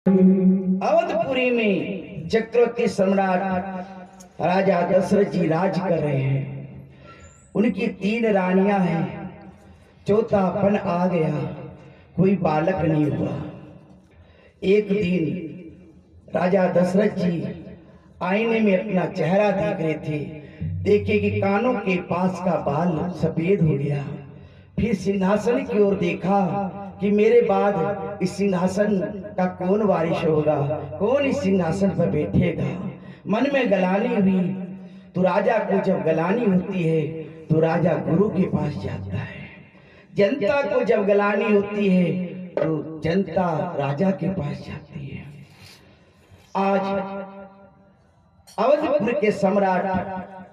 अवधपुरी में चक्रवर्ती सम्राट राजा दशरथ जी राज कर रहे हैं। उनकी 3 रानियां हैं। चौथापन आ गया, कोई बालक नहीं हुआ। एक दिन राजा दशरथ जी आईने में अपना चेहरा देख रहे थे। देखे कि कानों के पास का बाल सफेद हो गया। फिर सिंहासन की ओर देखा कि मेरे बाद इस सिंहासन का कौन वारिश होगा, कौन इस सिंहासन पर बैठेगा। मन में गलानी हुई। तो राजा को जब गलानी होती है तो राजा गुरु के पास जाता है। जनता को जब गलानी होती है तो जनता राजा के पास जाती है। आज अवधपुर के सम्राट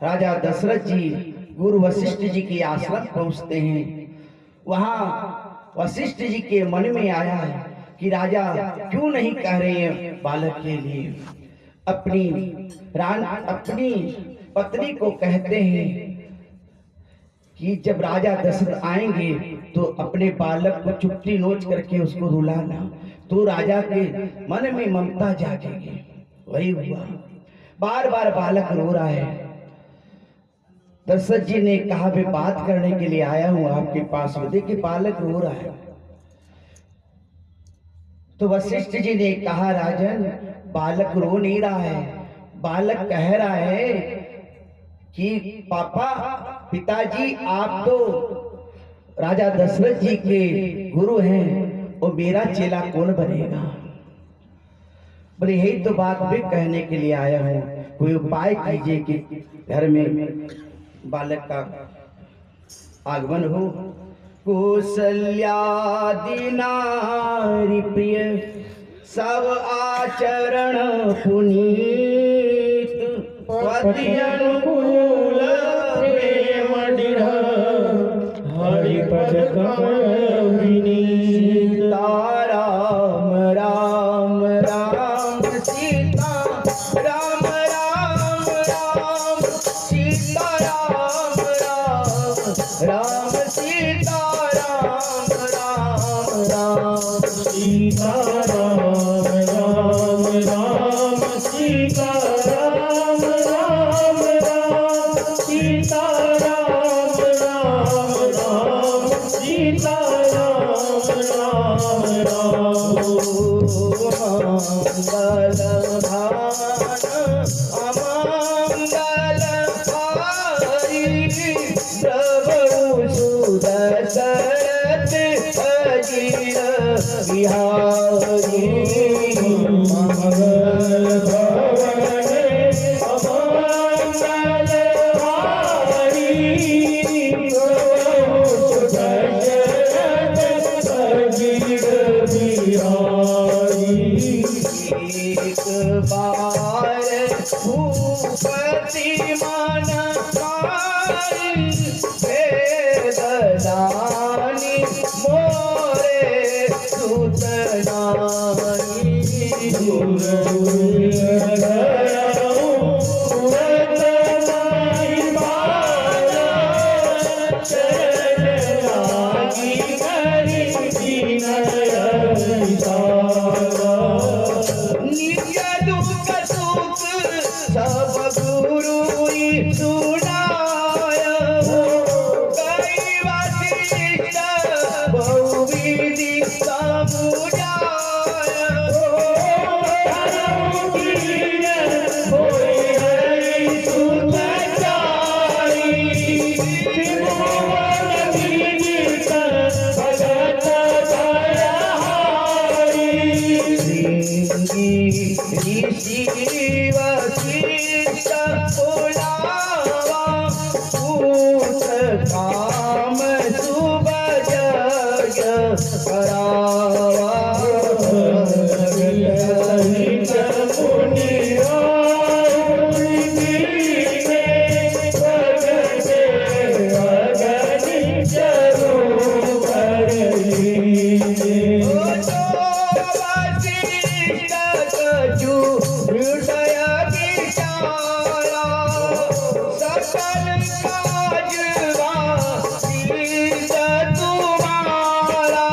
राजा दशरथ जी गुरु वशिष्ठ जी के आश्रम पहुंचते हैं। वहां वशिष्ठ जी के मन में आया कि राजा क्यों नहीं कह रहे हैं बालक के लिए। अपनी पत्नी को कहते हैं कि जब राजा दशरथ आएंगे तो अपने बालक को चुप्पी नोच करके उसको रुलाना, तो राजा के मन में ममता जागेगी। वही हुआ। बार बार बालक रो रहा है। दशरथ जी ने कहा मैं बात करने के लिए आया हूं आपके पास। देखिए बालक रो रहा है। तो वशिष्ठ जी ने कहा राजन, बालक रो नहीं रहा है, बालक कह रहा है कि पापा, पिताजी, आप तो राजा दशरथ जी के गुरु हैं और मेरा चेला कौन बनेगा। बोले यही तो बात भी कहने के लिए आया हूं, कोई उपाय कीजिए कि घर में बालक का आगमन हो। कौसल्यादि नारी प्रिय सब आचरण पुनीत, पति अनुकूल प्रेम दृढ़ हरि पद कमल विनीत। राम राम राम सीता राम राम राम सीता राम राम राम सीता राम राम राम सीता राम राम राम सीता राम राम राम सीता राम राम राम सीता राम राम राम। मंगल भान अमंगल हारी प्रभु सुदशरथ अजीर बिहारी। मंगल भवन अमंगल हारी प्रभु सुदशरथ अजीर बिहारी। एक बार भूपति मन मारी वेददानी मोरे सुतनानी। नित्य दुख सुख सब गुरु सुनाय, कई वशिष्ठ बहुविधि समुदाय। ऋषि वशिष्ठ बुलावा, पूछ काम शुभ यज्ञ करावा। सकल काजवा शीर्ष तुम्हारा।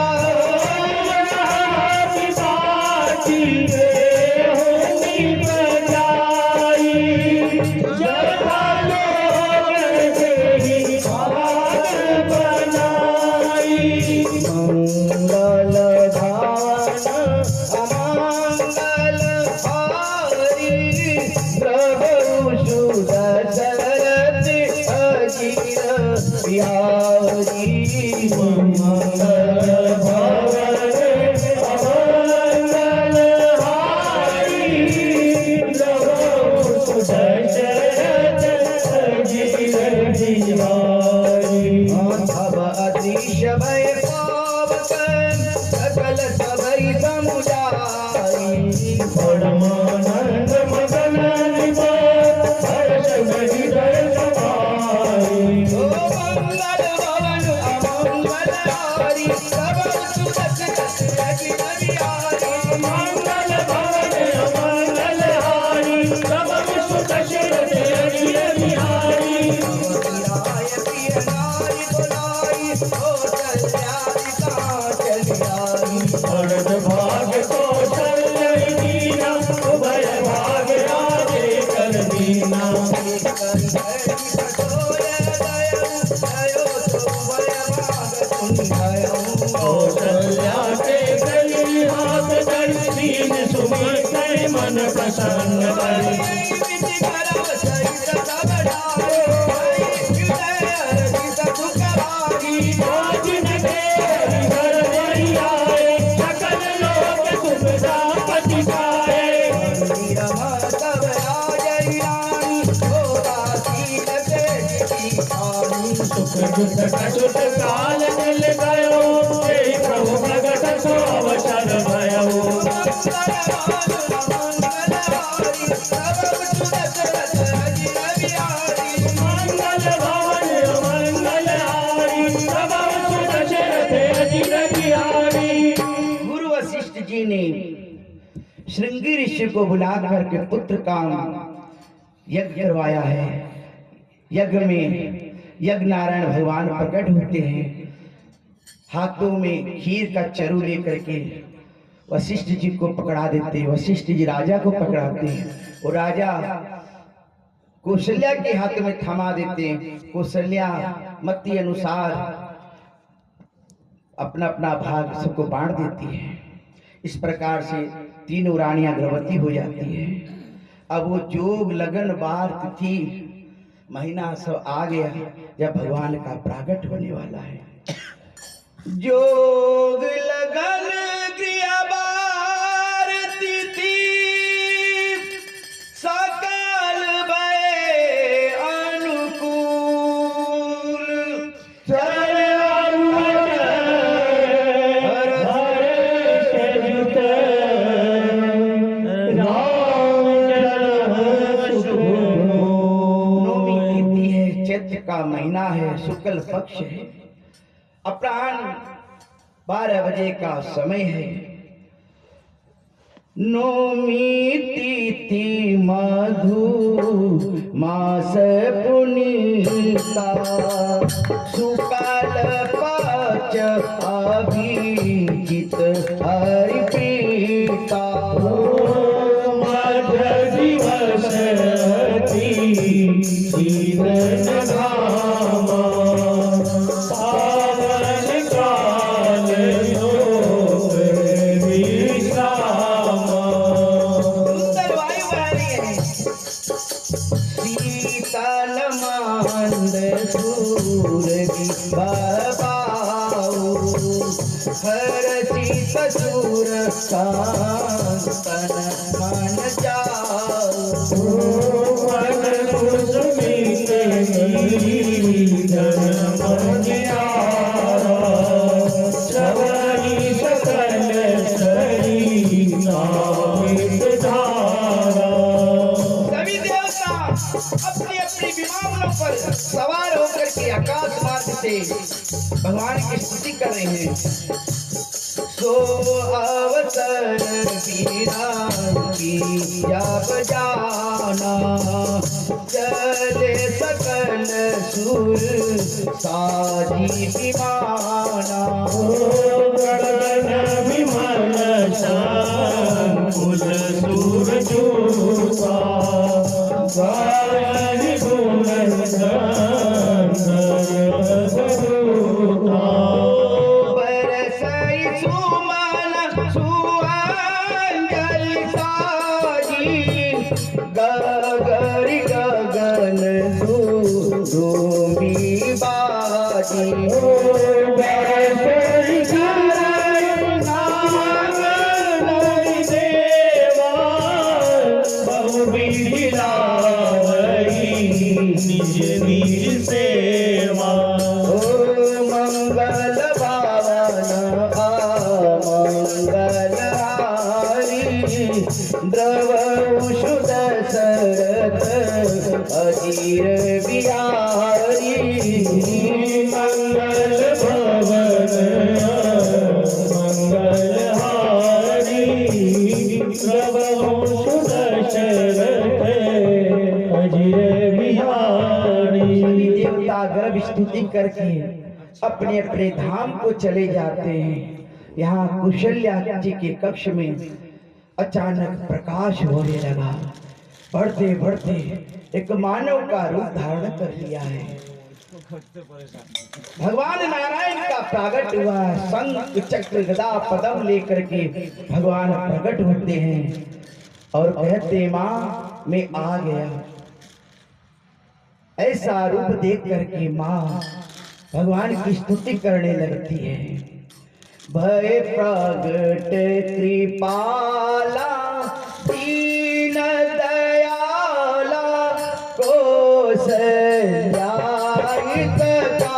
मन प्रसन्न करे आज नगे हरिहर हरि आए सकल लोक सुख संपत्ति पाए सुख दुख कछुत काल मिल गयो यही प्रभु प्रगट सो अवसर भयो मंगल भवन मंगल हारी सब सुख दशरथ अजिर बिहारी। गुरु वशिष्ठ जी ने श्रृंगी ऋषि को बुला करके पुत्र का यज्ञ करवाया है। यज्ञ में यज्ञ नारायण भगवान प्रकट होते हैं, हाथों में खीर का चरु लेकर के वशिष्ठ जी को पकड़ा देते हैं। वशिष्ठ जी राजा को पकड़ाते हैं, वो राजा कौशल्या के हाथ में थमा देते हैं। कौशल्या मति अनुसार अपना अपना भाग सबको बांट देती है। इस प्रकार से तीनों रानियां गर्भवती हो जाती है। अब वो जोग लगन बार तिथि महीना सब आ गया जब भगवान का प्रागट होने वाला है। जोग लगन क्रिया बार तिथि सकल भय अनुकूल का महीना है, शुक्ल पक्ष है, अपराह्न 12 बजे का समय है। नौमी तिथि मधु मास पुनीता शुक्ल पक्ष अभिजित अर्पिता मध्य दिवस जीवन धामा पावन काल योग विश्रामा। सुंदर वायु बह रही है, शीतल मंद सूरज बाबाऊ हरसी ससुर कांतन मन जाऊ मन कुसुमित नीरजन मनियारा श्रवणी सकल सरिता धारा। सभी देवता अपनी अपनी विमानों पर सवार होकर के आकाश मार्ग से भगवान की स्तुति कर रहे हैं। सो अवसर बीरा बजाना चले सकल सुर साजी विमाना गगन विमल शांकुल सूरजूता गायन गुण सरूता बरसई सुमन सुअंजलि साजी गगरी गगन धूमी बाजी निज निज सेवा मंगल भावन मंगल हारी द्रवषु दशरथ अजीर बिहारी मंगल भवन मंगल हारी प्रभु दशरथ अजिर बिहारी। देवता गर्भ स्तुति करके अपने अपने धाम को चले जाते हैं। यहाँ कौशल्या जी के कक्ष में अचानक प्रकाश होने लगा। बढ़ते बढ़ते एक मानव का रूप धारण कर लिया है। भगवान नारायण का प्रागट हुआ। शंख चक्र गदा पदम लेकर के भगवान प्रकट होते हैं। और कहते माँ मैं आ गया। ऐसा रूप देख करके माँ भगवान की स्तुति करने लगती है। भय प्रगट कृपाला दीन दयाला कौशल्या हितकारी।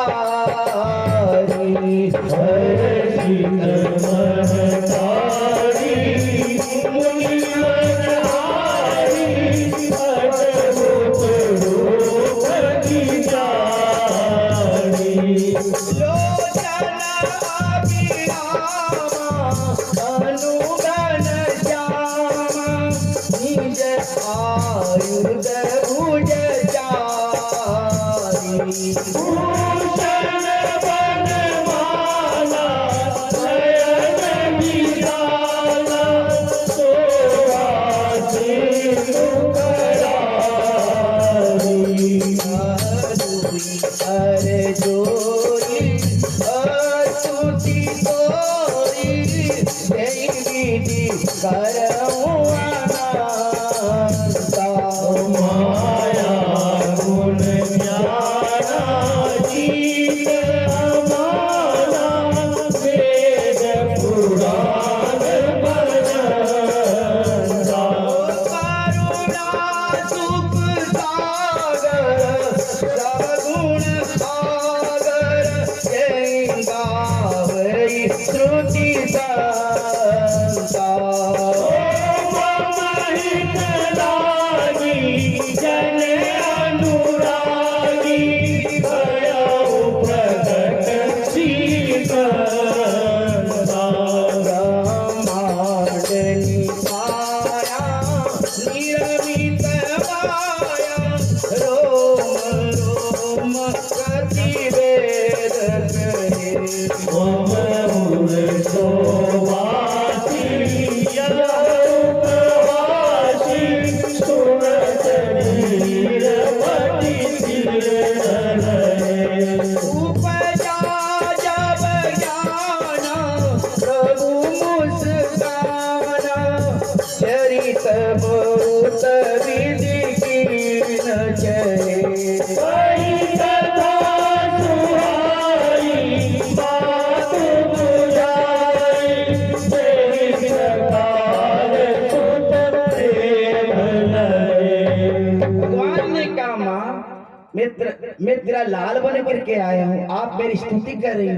मैं तेरा लाल बन करके आया हूँ, आप मेरी स्तुति कर रही हो।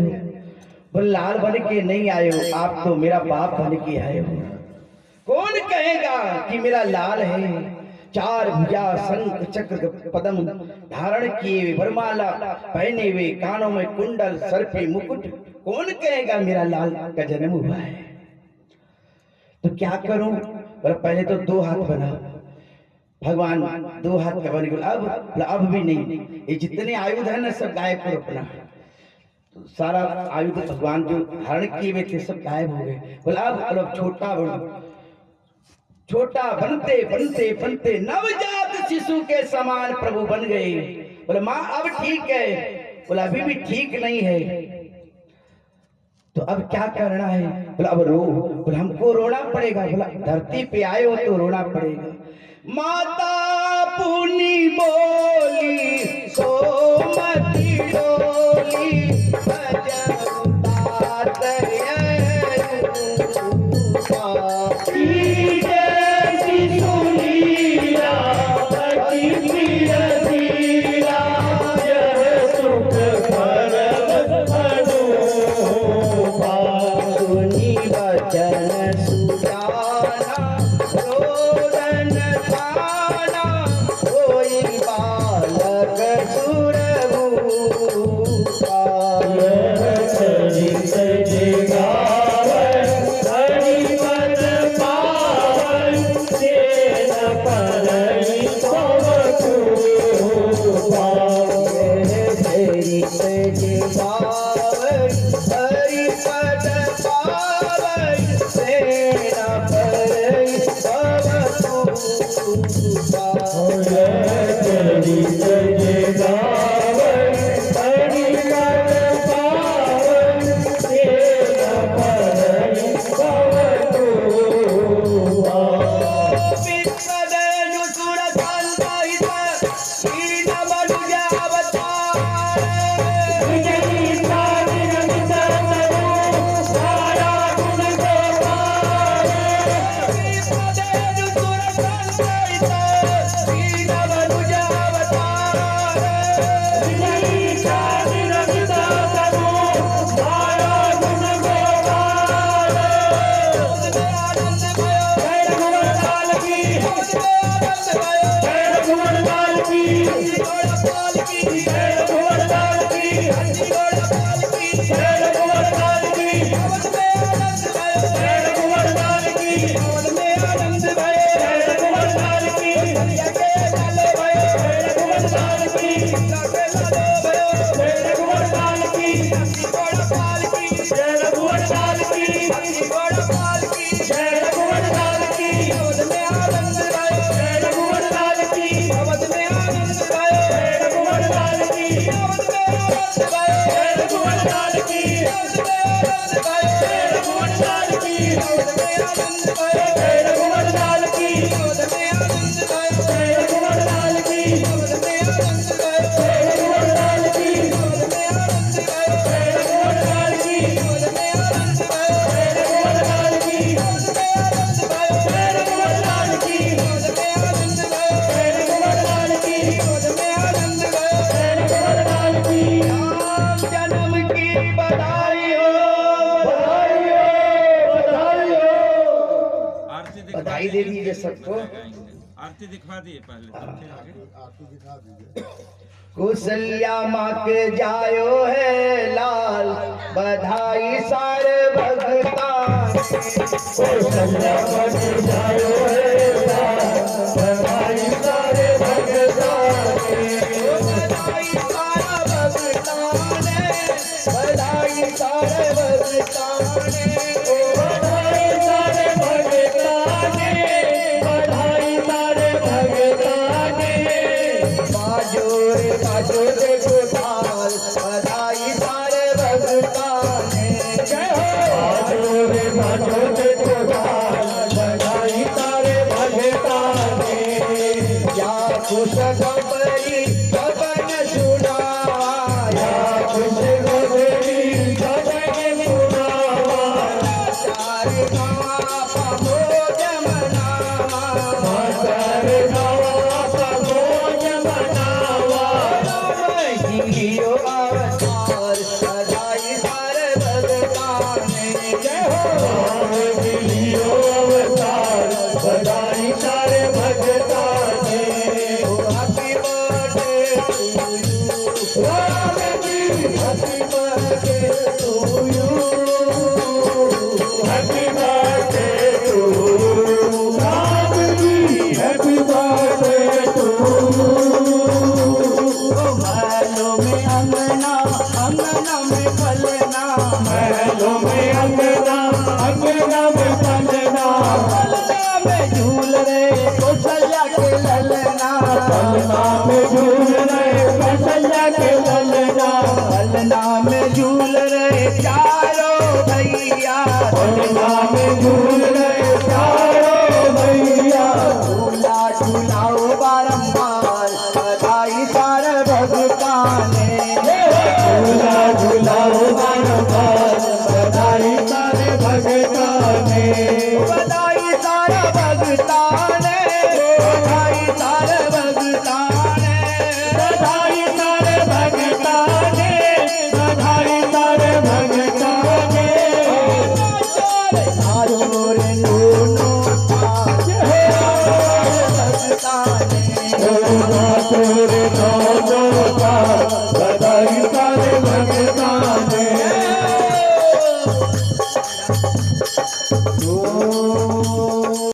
बोले लाल बन के नहीं आए हो, आप तो मेरा बाप बन के आए हो। कौन कहेगा कि मेरा लाल है? चार भुजा शंख चक्र पद्म धारण किए, वरमाला पहने हुए, कानों में कुंडल, सर पे मुकुट। कौन कहेगा मेरा लाल का जन्म हुआ है? तो क्या करूं? बोले पहले तो दो हाथ बनाओ। भगवान दो हाथ का बन गए। अब भी नहीं, ये जितने आयुध है ना सब गायब करो अपना। तो सारा आयुध भगवान जो धारण किए हुए थे सब गायब हो गए। बोला अब छोटा बनो। छोटा बनते बनते बनते नवजात शिशु के समान प्रभु बन गए। बोले माँ अब ठीक है। बोला अभी भी ठीक नहीं है, तो अब क्या करना है? बोला अब रो। बोला हमको रोना पड़ेगा। बोला धरती पे आए हो तो रोना पड़ेगा। माता पुनी बोली सोमती डोली बधाई दे दीजिए सबको। आरती दिखवा दिए पहले। कौशल्या माँ के जायो है लाल, बधाई सारे भगता। कौशल्या माँ के जायो है लाल, बधाई सारे भगता। बधाई सारा भगता ने, बधाई सारे भगता ने, बधाई सारे भगता ने, बधाई सारे भगता ने। बाजो रे बाजो देखो ताल, बधाई सारे भगता ने। जय हो। बाजो रे बाजो देखो ताल, बधाई सारे भगता ने। या खुश खबरी सबन सुनावा, या खुश खबरी सबन सुनावा। चारे गावा प्रमोद मनावा, चारे गावा प्रमोद मनावा। जियो अवतार बधाई सारे भगता ने। जय हो। जियो अवतार, बधाई सारे भगता ने। Happy birthday to you Ram ji, happy birthday to you. Happy birthday to Ram ji, happy birthday to. महलों में अंगना, अंगना में पलना, महलों में अंगना, अंगना में पलना। पलना में झूल रहे कौशल्या के ललना।